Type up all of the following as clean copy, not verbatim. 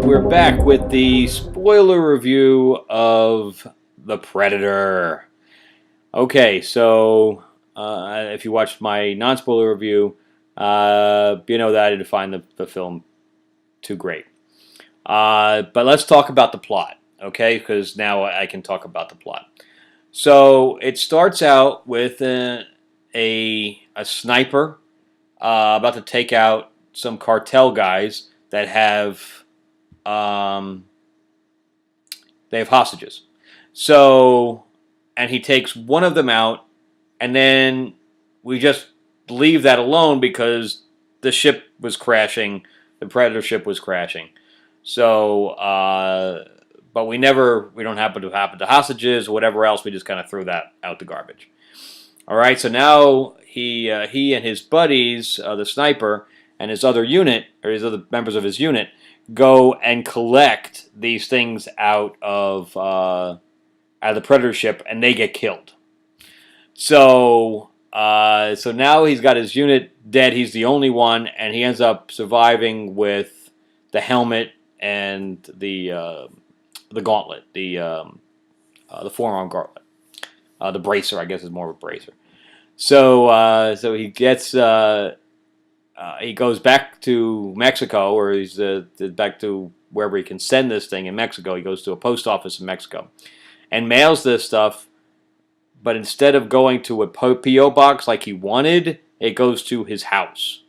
We're back with the spoiler review of The Predator. Okay, so if you watched my non-spoiler review, you know that I didn't find the film too great. But let's talk about the plot, okay? Because now I can talk about the plot. So it starts out with a sniper about to take out some cartel guys that um, they have hostages. So, and he takes one of them out, and then we just leave that alone because the ship was crashing, the Predator ship was crashing. So, but we don't happen to hostages or whatever else. We just kind of threw that out the garbage. All right, so now he and his buddies, the sniper and his other unit, or his other members of his unit, go and collect these things out of the Predator ship, and they get killed. So so now he's got his unit dead. He's the only one, and he ends up surviving with the helmet and the gauntlet, the forearm gauntlet, the bracer. I guess is more of a bracer. So so he gets he goes back to Mexico, or he's back to wherever he can send this thing in Mexico. He goes to a post office in Mexico and mails this stuff, but instead of going to a P.O. box like he wanted, it goes to his house.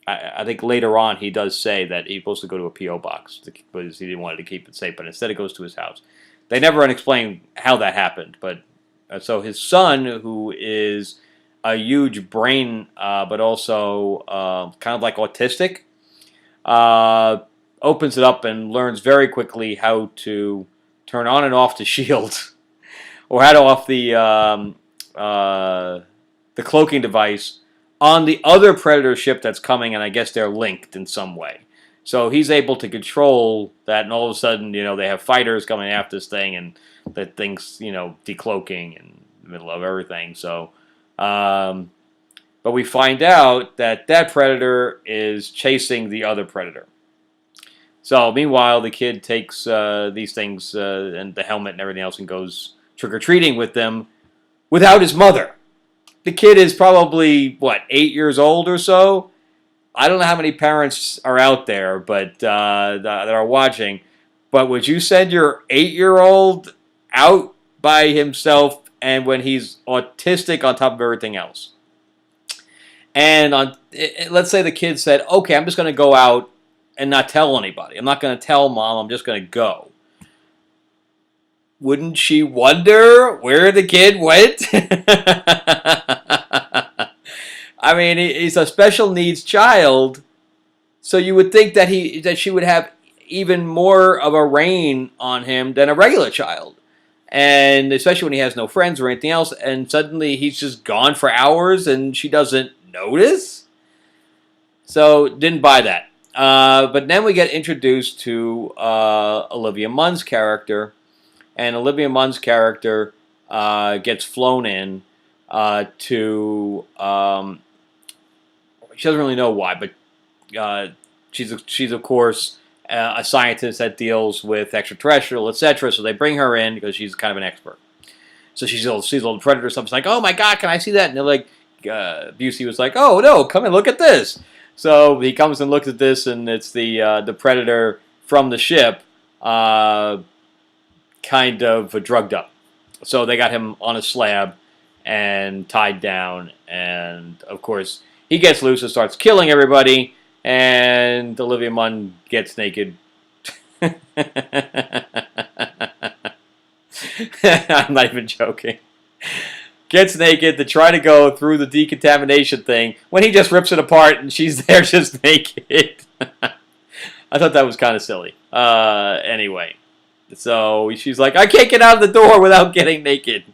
I think later on he does say that he's supposed to go to a P.O. box because he didn't want to keep it safe, but instead it goes to his house. They never unexplain how that happened, but so his son, who is a huge brain, but also kind of like autistic, opens it up and learns very quickly how to turn on and off the shield, or how to off the cloaking device on the other Predator ship that's coming, and I guess they're linked in some way. So he's able to control that, and all of a sudden, they have fighters coming after this thing, and that thing's, decloaking in the middle of everything. So, but we find out that Predator is chasing the other Predator. So meanwhile, the kid takes these things and the helmet and everything else and goes trick-or-treating with them without his mother. The kid is probably, 8 years old or so? I don't know how many parents are out there but that are watching, but would you send your 8-year-old out by himself, and when he's autistic on top of everything else? And let's say the kid said, okay, I'm just going to go out and not tell anybody. I'm not going to tell mom. I'm just going to go. Wouldn't she wonder where the kid went? I mean, he's a special needs child, so you would think that she would have even more of a reign on him than a regular child. And especially when he has no friends or anything else, and suddenly he's just gone for hours and she doesn't notice. So, didn't buy that. But then we get introduced to Olivia Munn's character, and Olivia Munn's character gets flown in to... she doesn't really know why, but she's of course a scientist that deals with extraterrestrial, etc. So they bring her in because she's kind of an expert. So she sees all the Predator stuff. It's like, oh my god, can I see that? And they're like, Busey was like, oh no, come and look at this. So he comes and looks at this, and it's the Predator from the ship, kind of drugged up. So they got him on a slab and tied down, and of course he gets loose and starts killing everybody, and Olivia Munn gets naked. I'm not even joking. Gets naked to try to go through the decontamination thing when he just rips it apart and she's there just naked. I thought that was kind of silly. Anyway, so she's like, I can't get out of the door without getting naked.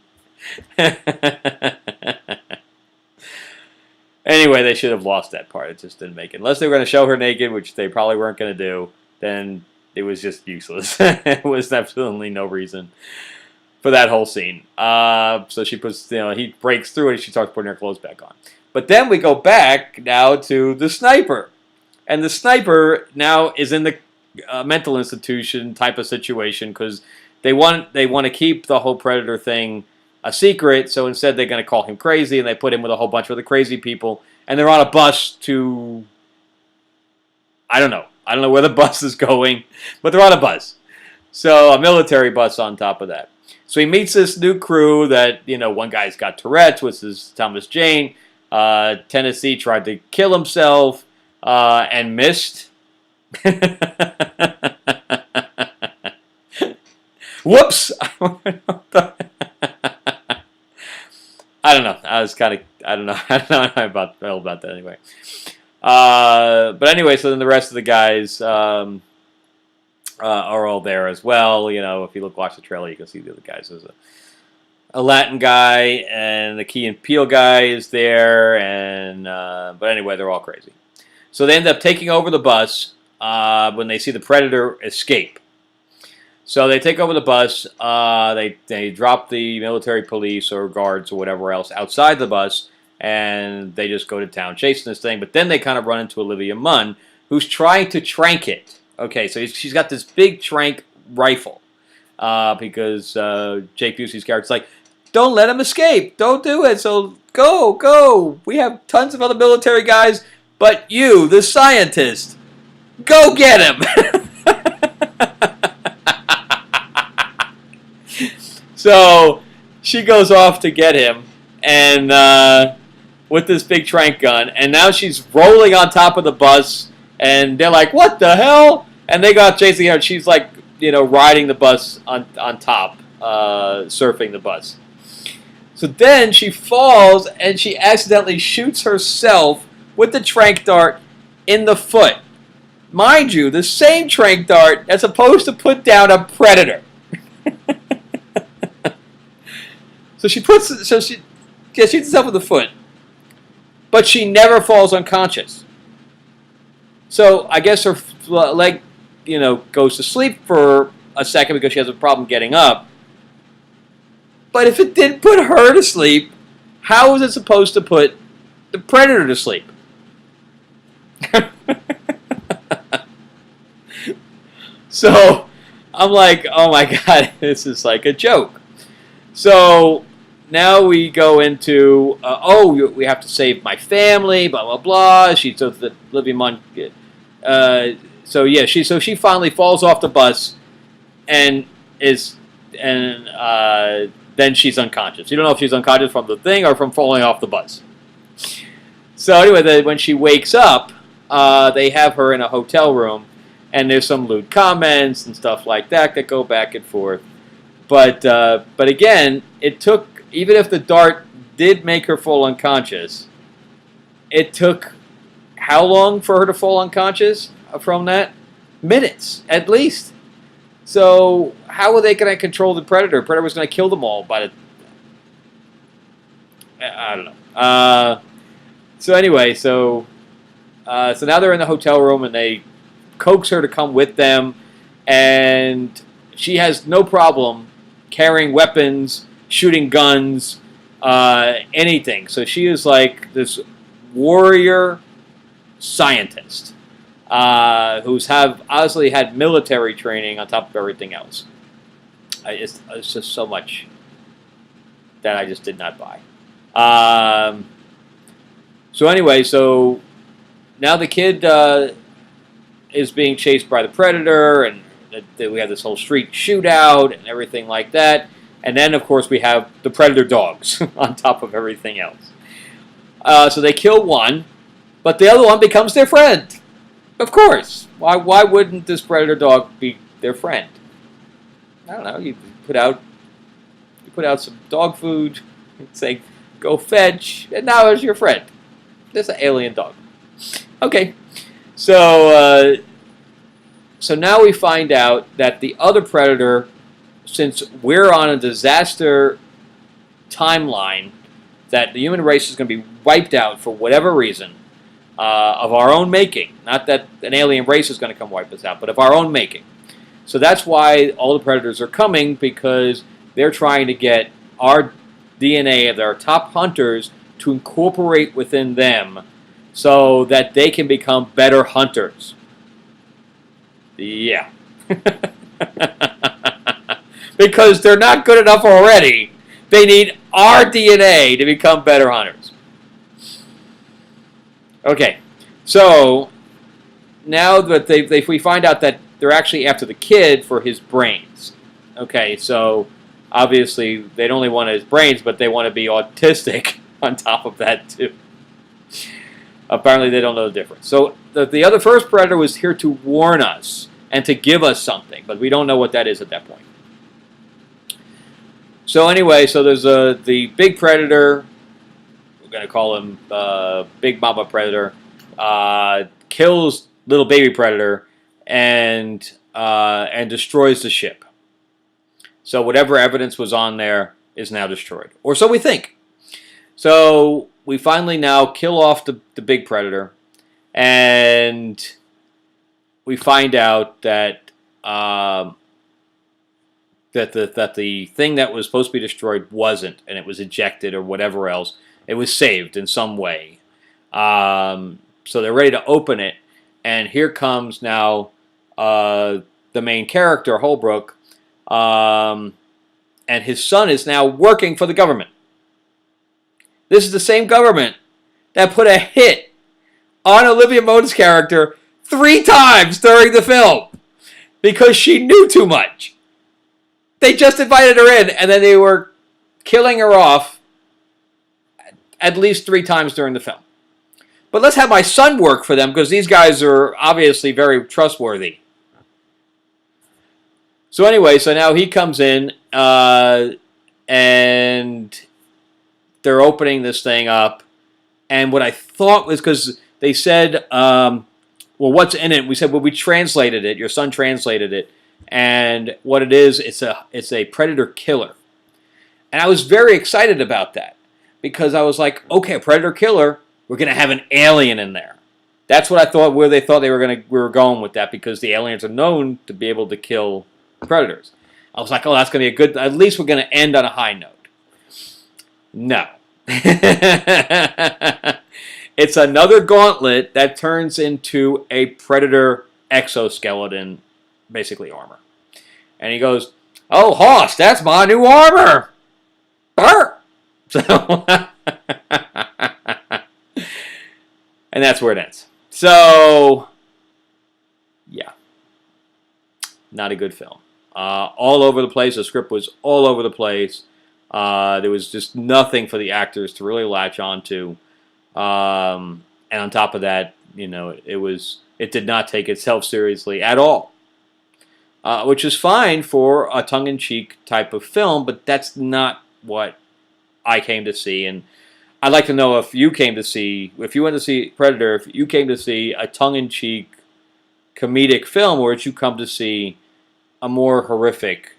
Anyway, they should have lost that part. It just didn't make it. Unless they were going to show her naked, which they probably weren't going to do, then it was just useless. It was absolutely no reason. for that whole scene. So she puts, he breaks through it and she starts putting her clothes back on. But then we go back now to the sniper. And the sniper now is in the mental institution type of situation because they want to keep the whole Predator thing a secret. So instead they're going to call him crazy and they put him with a whole bunch of other crazy people. And they're on a bus to, I don't know where the bus is going, but they're on a bus. So a military bus on top of that. So he meets this new crew that, one guy's got Tourette's, which is Thomas Jane. Tennessee tried to kill himself and missed. Whoops! I don't know. I don't know. I don't know about that anyway. But anyway, so then the rest of the guys are all there as well. If you watch the trailer, you can see the other guys. There's a Latin guy and the Key and Peele guy is there, and but anyway, they're all crazy. So they end up taking over the bus when they see the Predator escape. So they take over the bus. They drop the military police or guards or whatever else outside the bus, and they just go to town chasing this thing. But then they kind of run into Olivia Munn, who's trying to trank it. Okay, so she's got this big trank rifle because Jake Busey's character's like, don't let him escape. Don't do it. So go. We have tons of other military guys, but you, the scientist, go get him. So she goes off to get him, and with this big trank gun, and now she's rolling on top of the bus, and they're like, "What the hell?" And they got chasing her, and she's like, riding the bus on top, surfing the bus. So then she falls, and she accidentally shoots herself with the trank dart in the foot. Mind you, the same trank dart that's supposed to put down a predator. So she shoots herself in the foot, but she never falls unconscious. So I guess her leg, goes to sleep for a second because she has a problem getting up. But if it didn't put her to sleep, how is it supposed to put the predator to sleep? So I'm like, oh my god, this is like a joke. So now we go into, we have to save my family, blah, blah, blah. She's the Olivia Munn. So she finally falls off the bus and then she's unconscious. You don't know if she's unconscious from the thing or from falling off the bus. So anyway, when she wakes up, they have her in a hotel room, and there's some lewd comments and stuff like that go back and forth. But again, it took, even if the dart did make her fall unconscious, it took how long for her to fall unconscious from that? Minutes, at least. So how were they going to control the predator? Predator was going to kill them all by the... I don't know. So anyway, so now they're in the hotel room, and they coax her to come with them, and she has no problem carrying weapons, shooting guns, anything. So she is like this warrior scientist who's obviously had military training on top of everything else. It's just so much that I just did not buy. So anyway, so now the kid is being chased by the predator, and we have this whole street shootout and everything like that. And then, of course, we have the predator dogs on top of everything else. So they kill one, but the other one becomes their friend. Of course. Why wouldn't this predator dog be their friend? I don't know. You put out some dog food, say, go fetch, and now it's your friend. There's an alien dog. Okay. So now we find out that the other predator, since we're on a disaster timeline, that the human race is going to be wiped out for whatever reason, of our own making. Not that an alien race is going to come wipe us out, but of our own making. So that's why all the predators are coming, because they're trying to get our DNA of our top hunters to incorporate within them so that they can become better hunters. Yeah. Because they're not good enough already. They need our DNA to become better hunters. Okay, so now that we find out that they're actually after the kid for his brains. Okay, so obviously they don't only want his brains, but they want to be autistic on top of that too. Apparently they don't know the difference. So the other first predator was here to warn us and to give us something, but we don't know what that is at that point. So anyway, so there's the big predator. We're going to call him Big Mama Predator. Kills little baby predator and destroys the ship. So whatever evidence was on there is now destroyed, or so we think. So we finally now kill off the big predator, and we find out that that the thing that was supposed to be destroyed wasn't, and it was ejected or whatever else. It was saved in some way. So they're ready to open it, and here comes now the main character, Holbrook, and his son is now working for the government. This is the same government that put a hit on Olivia Munn's character 3 times during the film because she knew too much. They just invited her in, and then they were killing her off at least 3 times during the film. But let's have my son work for them because these guys are obviously very trustworthy. So anyway, so now he comes in, and they're opening this thing up. And what I thought was, because they said, well, what's in it? We said, well, we translated it. Your son translated it. And what it is, it's a predator killer. And I was very excited about that because I was like, okay, a predator killer, we're going to have an alien in there. That's what I thought, where they thought we were going with that, because the aliens are known to be able to kill predators. I was like, oh, that's going to be a good, at least we're going to end on a high note. No. It's another gauntlet that turns into a predator exoskeleton, basically armor. And he goes, oh, Hoss, that's my new armor. Burr! So, and that's where it ends. So, yeah. Not a good film. All over the place. The script was all over the place. There was just nothing for the actors to really latch onto. And on top of that, you know, it did not take itself seriously at all. Which is fine for a tongue-in-cheek type of film, but that's not what I came to see. And I'd like to know if you went to see Predator, if you came to see a tongue-in-cheek comedic film, or did you come to see a more horrific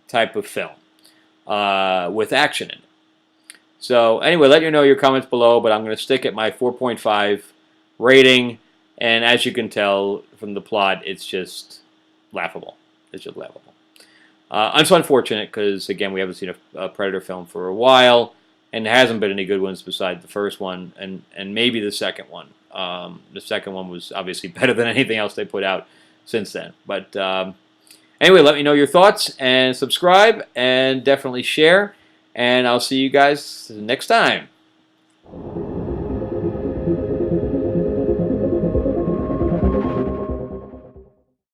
type of film with action in it? So anyway, let me know your comments below, but I'm going to stick at my 4.5 rating. And as you can tell from the plot, it's just laughable. It's just laughable. It's unfortunate because, again, we haven't seen a Predator film for a while, and there hasn't been any good ones besides the first one and maybe the second one. The second one was obviously better than anything else they put out since then. But anyway, let me know your thoughts, and subscribe, and definitely share, and I'll see you guys next time.